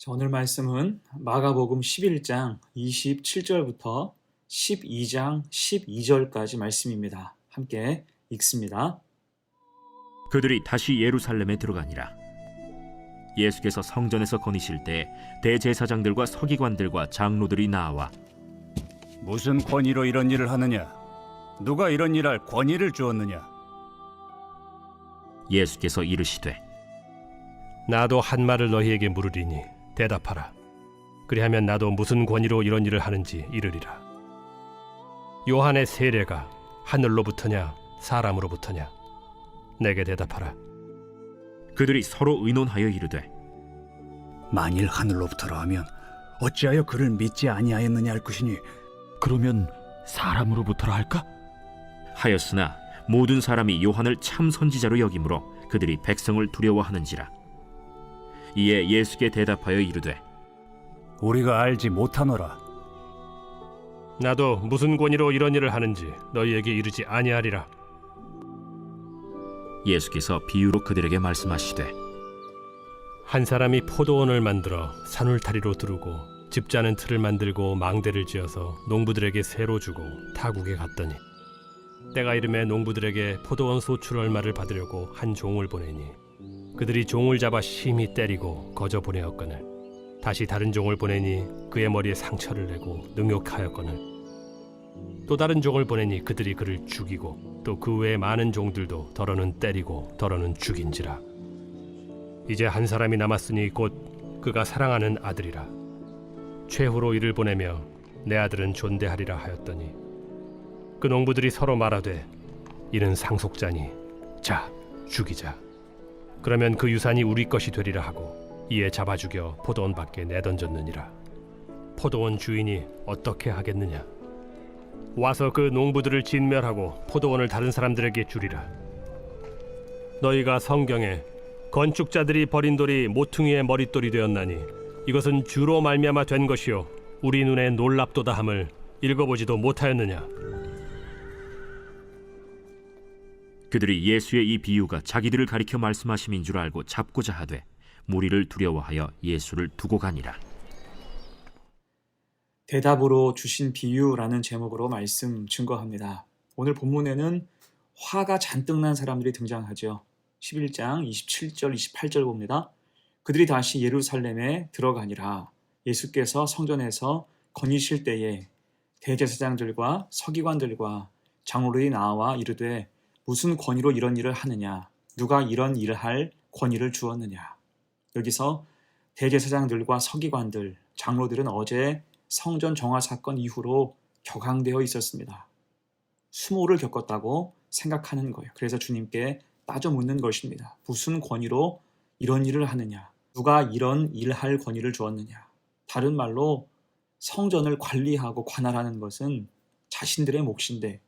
자, 오늘 말씀은 마가복음 11장 27절부터 12장 12절까지 말씀입니다. 함께 읽습니다. 그들이 다시 예루살렘에 들어가니라. 예수께서 성전에서 거니실 때 대제사장들과 서기관들과 장로들이 나와 무슨 권위로 이런 일을 하느냐? 누가 이런 일할 권위를 주었느냐? 예수께서 이르시되 나도 한 말을 너희에게 물으리니 대답하라. 그리하면 나도 무슨 권위로 이런 일을 하는지 이르리라. 요한의 세례가 하늘로부터냐 사람으로부터냐? 내게 대답하라. 그들이 서로 의논하여 이르되 만일 하늘로부터라 하면 어찌하여 그를 믿지 아니하였느냐 할 것이니 그러면 사람으로부터라 할까? 하였으나 모든 사람이 요한을 참 선지자로 여기므로 그들이 백성을 두려워하는지라. 이에 예수께 대답하여 이르되 우리가 알지 못하노라. 나도 무슨 권위로 이런 일을 하는지 너희에게 이르지 아니하리라. 예수께서 비유로 그들에게 말씀하시되 한 사람이 포도원을 만들어 산울타리로 두르고 집 짜는 틀을 만들고 망대를 지어서 농부들에게 새로 주고 타국에 갔더니 때가 이름에 농부들에게 포도원 소출 얼마를 받으려고 한 종을 보내니 그들이 종을 잡아 심히 때리고 거저 보내었거늘 다시 다른 종을 보내니 그의 머리에 상처를 내고 능욕하였거늘 또 다른 종을 보내니 그들이 그를 죽이고 또 그 외에 많은 종들도 더러는 때리고 더러는 죽인지라. 이제 한 사람이 남았으니 곧 그가 사랑하는 아들이라. 최후로 이를 보내며 내 아들은 존대하리라 하였더니 그 농부들이 서로 말하되 이는 상속자니 자 죽이자. 그러면 그 유산이 우리 것이 되리라 하고 이에 잡아 죽여 포도원 밖에 내던졌느니라. 포도원 주인이 어떻게 하겠느냐? 와서 그 농부들을 진멸하고 포도원을 다른 사람들에게 주리라. 너희가 성경에 건축자들이 버린 돌이 모퉁이의 머릿돌이 되었나니 이것은 주로 말미암아 된 것이요 우리 눈에 놀랍도다 함을 읽어보지도 못하였느냐? 그들이 예수의 이 비유가 자기들을 가리켜 말씀하심인 줄 알고 잡고자 하되 무리를 두려워하여 예수를 두고 가니라. 대답으로 주신 비유라는 제목으로 말씀 증거합니다. 오늘 본문에는 화가 잔뜩 난 사람들이 등장하죠. 11장 27절 28절 봅니다. 그들이 다시 예루살렘에 들어가니라. 예수께서 성전에서 거니실 때에 대제사장들과 서기관들과 장로들이 나와 이르되 무슨 권위로 이런 일을 하느냐? 누가 이런 일을 할 권위를 주었느냐? 여기서 대제사장들과 서기관들, 장로들은 어제 성전 정화 사건 이후로 격앙되어 있었습니다. 수모를 겪었다고 생각하는 거예요. 그래서 주님께 따져 묻는 것입니다. 무슨 권위로 이런 일을 하느냐? 누가 이런 일할 권위를 주었느냐? 다른 말로 성전을 관리하고 관할하는 것은 자신들의 몫인데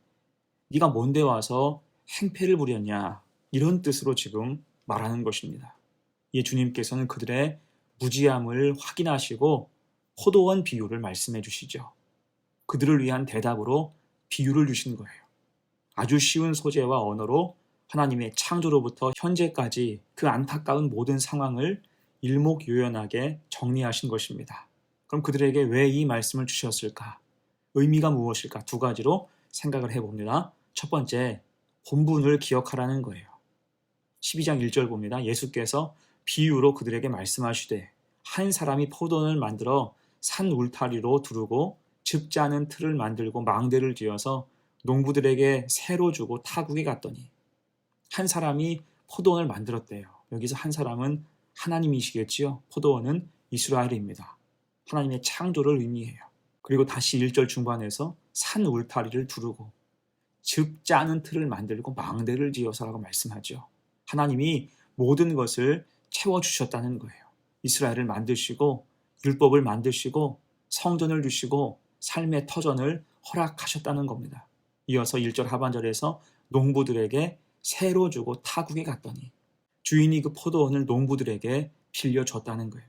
네가 뭔데 와서 행패를 부렸냐? 이런 뜻으로 지금 말하는 것입니다. 이 주님께서는 그들의 무지함을 확인하시고 포도원 비유를 말씀해 주시죠. 그들을 위한 대답으로 비유를 주신 거예요. 아주 쉬운 소재와 언어로 하나님의 창조로부터 현재까지 그 안타까운 모든 상황을 일목요연하게 정리하신 것입니다. 그럼 그들에게 왜 이 말씀을 주셨을까? 의미가 무엇일까? 두 가지로 생각을 해봅니다. 첫 번째, 본문을 기억하라는 거예요. 12장 1절 봅니다. 예수께서 비유로 그들에게 말씀하시되 한 사람이 포도원을 만들어 산 울타리로 두르고 집 짜는 틀을 만들고 망대를 지어서 농부들에게 새로 주고 타국에 갔더니 한 사람이 포도원을 만들었대요. 여기서 한 사람은 하나님이시겠지요. 포도원은 이스라엘입니다. 하나님의 창조를 의미해요. 그리고 다시 1절 중반에서 산 울타리를 두르고 집 짜는 틀을 만들고 망대를 지어서라고 말씀하죠. 하나님이 모든 것을 채워주셨다는 거예요. 이스라엘을 만드시고 율법을 만드시고 성전을 주시고 삶의 터전을 허락하셨다는 겁니다. 이어서 1절 하반절에서 농부들에게 새로 주고 타국에 갔더니 주인이 그 포도원을 농부들에게 빌려줬다는 거예요.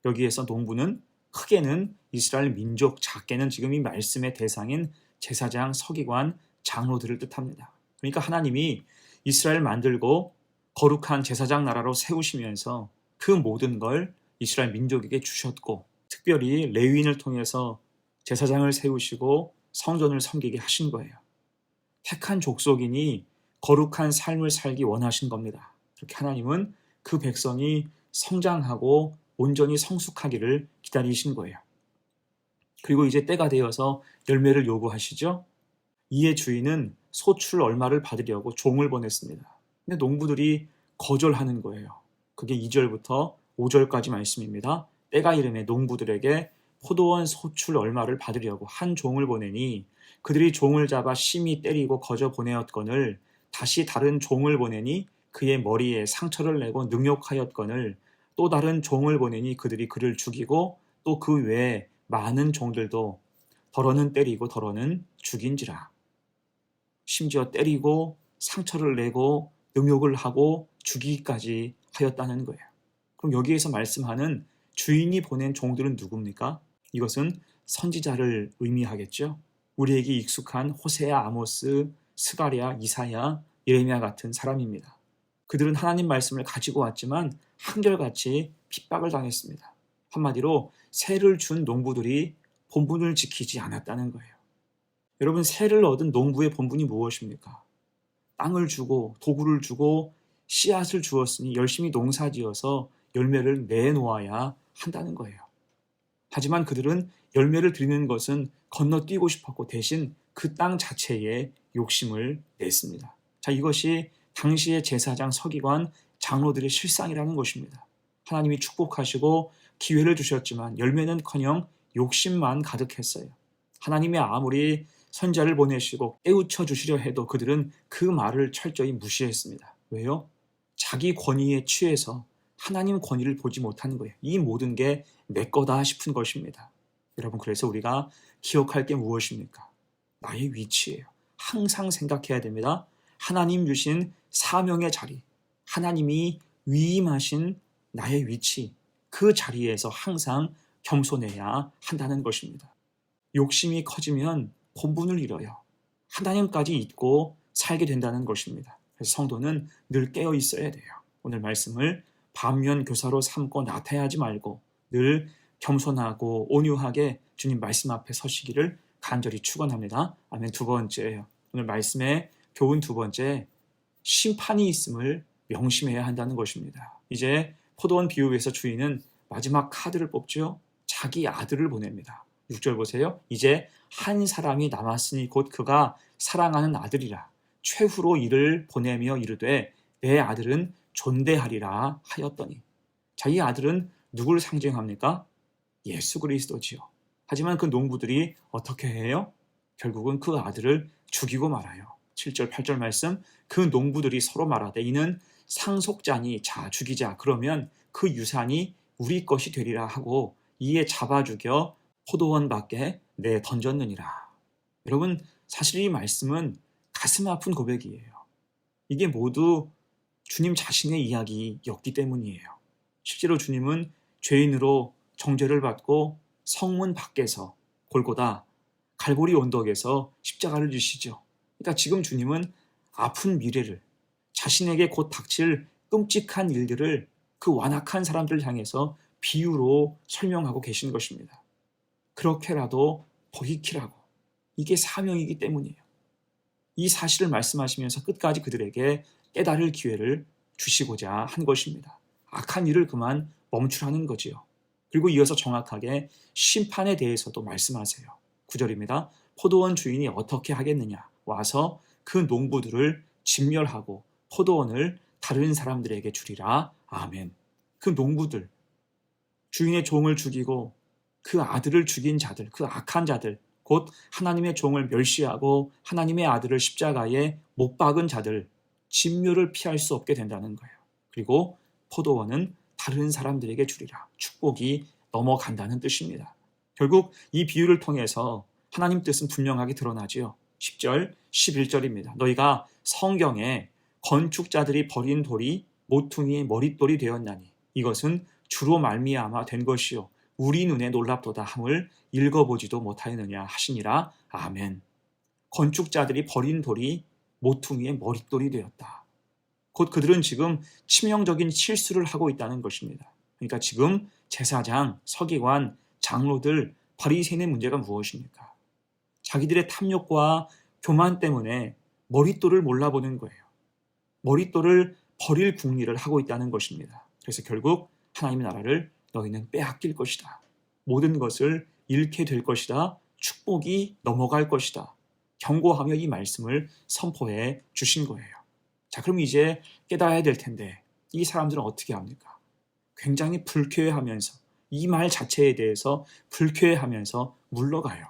여기에서 농부는 크게는 이스라엘 민족, 작게는 지금 이 말씀의 대상인 제사장, 서기관, 장로들을 뜻합니다. 그러니까 하나님이 이스라엘 만들고 거룩한 제사장 나라로 세우시면서 그 모든 걸 이스라엘 민족에게 주셨고 특별히 레위인을 통해서 제사장을 세우시고 성전을 섬기게 하신 거예요. 택한 족속이니 거룩한 삶을 살기 원하신 겁니다. 그렇게 하나님은 그 백성이 성장하고 온전히 성숙하기를 기다리신 거예요. 그리고 이제 때가 되어서 열매를 요구하시죠. 이에 주인은 소출 얼마를 받으려고 종을 보냈습니다. 근데 농부들이 거절하는 거예요. 그게 2절부터 5절까지 말씀입니다. 때가 이르매 농부들에게 포도원 소출 얼마를 받으려고 한 종을 보내니 그들이 종을 잡아 심히 때리고 거저 보내었거늘 다시 다른 종을 보내니 그의 머리에 상처를 내고 능욕하였거늘 또 다른 종을 보내니 그들이 그를 죽이고 또 그 외에 많은 종들도 더러는 때리고 더러는 죽인지라. 심지어 때리고 상처를 내고 능욕을 하고 죽이기까지 하였다는 거예요. 그럼 여기에서 말씀하는 주인이 보낸 종들은 누굽니까? 이것은 선지자를 의미하겠죠. 우리에게 익숙한 호세아, 아모스, 스가랴, 이사야, 예레미야 같은 사람입니다. 그들은 하나님 말씀을 가지고 왔지만 한결같이 핍박을 당했습니다. 한마디로 세를 준 농부들이 본분을 지키지 않았다는 거예요. 여러분, 세를 얻은 농부의 본분이 무엇입니까? 땅을 주고 도구를 주고 씨앗을 주었으니 열심히 농사지어서 열매를 내놓아야 한다는 거예요. 하지만 그들은 열매를 드리는 것은 건너뛰고 싶었고 대신 그 땅 자체에 욕심을 냈습니다. 자, 이것이 당시의 제사장, 서기관, 장로들의 실상이라는 것입니다. 하나님이 축복하시고 기회를 주셨지만 열매는커녕 욕심만 가득했어요. 하나님이 아무리 선자를 보내시고 깨우쳐 주시려 해도 그들은 그 말을 철저히 무시했습니다. 왜요? 자기 권위에 취해서 하나님 권위를 보지 못하는 거예요. 이 모든 게 내 거다 싶은 것입니다. 여러분, 그래서 우리가 기억할 게 무엇입니까? 나의 위치예요. 항상 생각해야 됩니다. 하나님 주신 사명의 자리, 하나님이 위임하신 나의 위치, 그 자리에서 항상 겸손해야 한다는 것입니다. 욕심이 커지면 본분을 잃어요. 하나님까지 잊고 살게 된다는 것입니다. 그래서 성도는 늘 깨어 있어야 돼요. 오늘 말씀을 반면 교사로 삼고 나태하지 말고 늘 겸손하고 온유하게 주님 말씀 앞에 서시기를 간절히 축원합니다. 아멘. 두 번째예요. 오늘 말씀의 교훈 두 번째, 심판이 있음을 명심해야 한다는 것입니다. 이제 포도원 비유에서 주인은 마지막 카드를 뽑죠. 자기 아들을 보냅니다. 6절 보세요. 이제 한 사람이 남았으니 곧 그가 사랑하는 아들이라. 최후로 이를 보내며 이르되 내 아들은 존대하리라 하였더니. 자, 이 아들은 누구를 상징합니까? 예수 그리스도지요. 하지만 그 농부들이 어떻게 해요? 결국은 그 아들을 죽이고 말아요. 7절 8절 말씀, 그 농부들이 서로 말하되 이는 상속자니 자 죽이자. 그러면 그 유산이 우리 것이 되리라 하고 이에 잡아 죽여 포도원 밖에 내 던졌느니라. 여러분, 사실 이 말씀은 가슴 아픈 고백이에요. 이게 모두 주님 자신의 이야기였기 때문이에요. 실제로 주님은 죄인으로 정죄를 받고 성문 밖에서 골고다 갈보리 언덕에서 십자가를 지시죠. 그러니까 지금 주님은 아픈 미래를, 자신에게 곧 닥칠 끔찍한 일들을 그 완악한 사람들을 향해서 비유로 설명하고 계신 것입니다. 그렇게라도 돌이키라고. 이게 사명이기 때문이에요. 이 사실을 말씀하시면서 끝까지 그들에게 깨달을 기회를 주시고자 한 것입니다. 악한 일을 그만 멈추라는 거지요. 그리고 이어서 정확하게 심판에 대해서도 말씀하세요. 9절입니다. 포도원 주인이 어떻게 하겠느냐. 와서 그 농부들을 진멸하고 포도원을 다른 사람들에게 주리라. 아멘. 그 농부들, 주인의 종을 죽이고 그 아들을 죽인 자들, 그 악한 자들, 곧 하나님의 종을 멸시하고 하나님의 아들을 십자가에 못 박은 자들, 진멸을 피할 수 없게 된다는 거예요. 그리고 포도원은 다른 사람들에게 주리라. 축복이 넘어간다는 뜻입니다. 결국 이 비유를 통해서 하나님 뜻은 분명하게 드러나지요. 10절, 11절입니다. 너희가 성경에 건축자들이 버린 돌이 모퉁이의 머릿돌이 되었나니 이것은 주로 말미암아 된 것이요 우리 눈에 놀랍도다 함을 읽어보지도 못하였느냐 하시니라. 아멘. 건축자들이 버린 돌이 모퉁이의 머릿돌이 되었다. 곧 그들은 지금 치명적인 실수를 하고 있다는 것입니다. 그러니까 지금 제사장, 서기관, 장로들, 바리새인의 문제가 무엇입니까? 자기들의 탐욕과 교만 때문에 머릿돌을 몰라보는 거예요. 머릿돌을 버릴 궁리를 하고 있다는 것입니다. 그래서 결국 하나님의 나라를 너희는 빼앗길 것이다. 모든 것을 잃게 될 것이다. 축복이 넘어갈 것이다. 경고하며 이 말씀을 선포해 주신 거예요. 자, 그럼 이제 깨달아야 될 텐데 이 사람들은 어떻게 합니까? 굉장히 불쾌해하면서 이 말 자체에 대해서 불쾌해하면서 물러가요.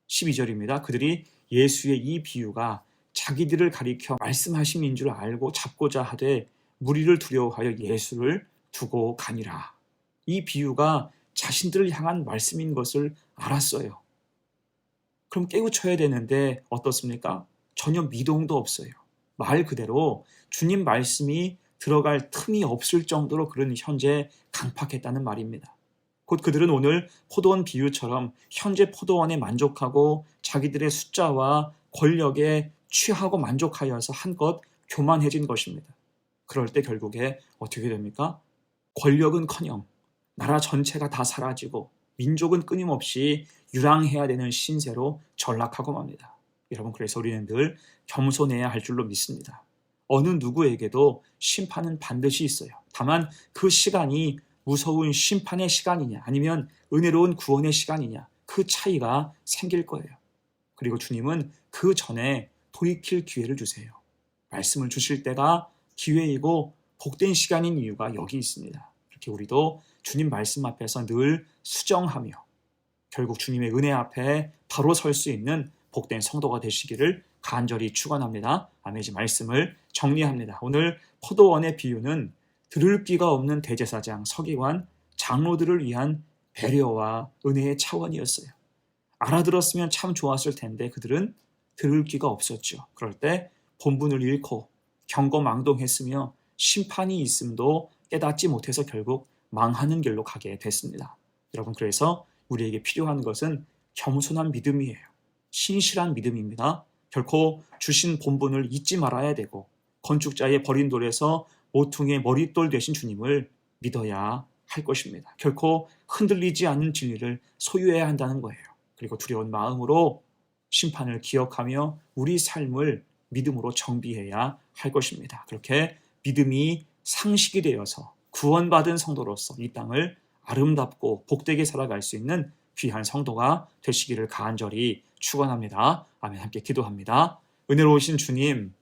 12절입니다. 그들이 예수의 이 비유가 자기들을 가리켜 말씀하심인 줄 알고 잡고자 하되 무리를 두려워하여 예수를 두고 가니라. 이 비유가 자신들을 향한 말씀인 것을 알았어요. 그럼 깨우쳐야 되는데 어떻습니까? 전혀 미동도 없어요. 말 그대로 주님 말씀이 들어갈 틈이 없을 정도로 그런 현재 강팍했다는 말입니다. 곧 그들은 오늘 포도원 비유처럼 현재 포도원에 만족하고 자기들의 숫자와 권력에 취하고 만족하여서 한껏 교만해진 것입니다. 그럴 때 결국에 어떻게 됩니까? 권력은커녕 나라 전체가 다 사라지고 민족은 끊임없이 유랑해야 되는 신세로 전락하고 맙니다. 여러분, 그래서 우리는 늘 겸손해야 할 줄로 믿습니다. 어느 누구에게도 심판은 반드시 있어요. 다만 그 시간이 무서운 심판의 시간이냐 아니면 은혜로운 구원의 시간이냐, 그 차이가 생길 거예요. 그리고 주님은 그 전에 돌이킬 기회를 주세요. 말씀을 주실 때가 기회이고 복된 시간인 이유가 여기 있습니다. 이렇게 우리도 주님 말씀 앞에서 늘 수정하며 결국 주님의 은혜 앞에 바로 설 수 있는 복된 성도가 되시기를 간절히 축원합니다. 아멘. 이제 말씀을 정리합니다. 오늘 포도원의 비유는 들을 귀가 없는 대제사장, 서기관, 장로들을 위한 배려와 은혜의 차원이었어요. 알아들었으면 참 좋았을 텐데 그들은 들을 귀가 없었죠. 그럴 때 본분을 잃고 경거망동했으며 심판이 있음도 깨닫지 못해서 결국 망하는 길로 가게 됐습니다. 여러분, 그래서 우리에게 필요한 것은 겸손한 믿음이에요. 신실한 믿음입니다. 결코 주신 본분을 잊지 말아야 되고 건축자의 버린 돌에서 모퉁이의 머릿돌 되신 주님을 믿어야 할 것입니다. 결코 흔들리지 않는 진리를 소유해야 한다는 거예요. 그리고 두려운 마음으로 심판을 기억하며 우리 삶을 믿음으로 정비해야 할 것입니다. 그렇게 믿음이 상식이 되어서 구원받은 성도로서 이 땅을 아름답고 복되게 살아갈 수 있는 귀한 성도가 되시기를 간절히 축원합니다. 아멘. 함께 기도합니다. 은혜로우신 주님,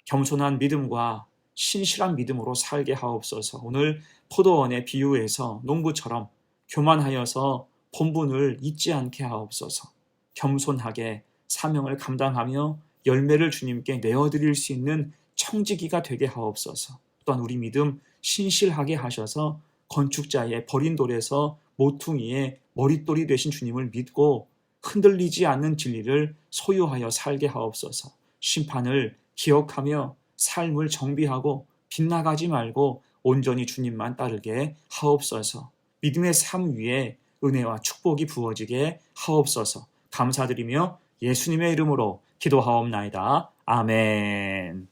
겸손한 믿음과 신실한 믿음으로 살게 하옵소서. 오늘 포도원의 비유에서 농부처럼 교만하여서 본분을 잊지 않게 하옵소서. 겸손하게 사명을 감당하며 열매를 주님께 내어드릴 수 있는 청지기가 되게 하옵소서. 또한 우리 믿음 신실하게 하셔서 건축자의 버린 돌에서 모퉁이의 머릿돌이 되신 주님을 믿고 흔들리지 않는 진리를 소유하여 살게 하옵소서. 심판을 기억하며 삶을 정비하고 빗나가지 말고 온전히 주님만 따르게 하옵소서. 믿음의 삶 위에 은혜와 축복이 부어지게 하옵소서. 감사드리며 예수님의 이름으로 기도하옵나이다. 아멘.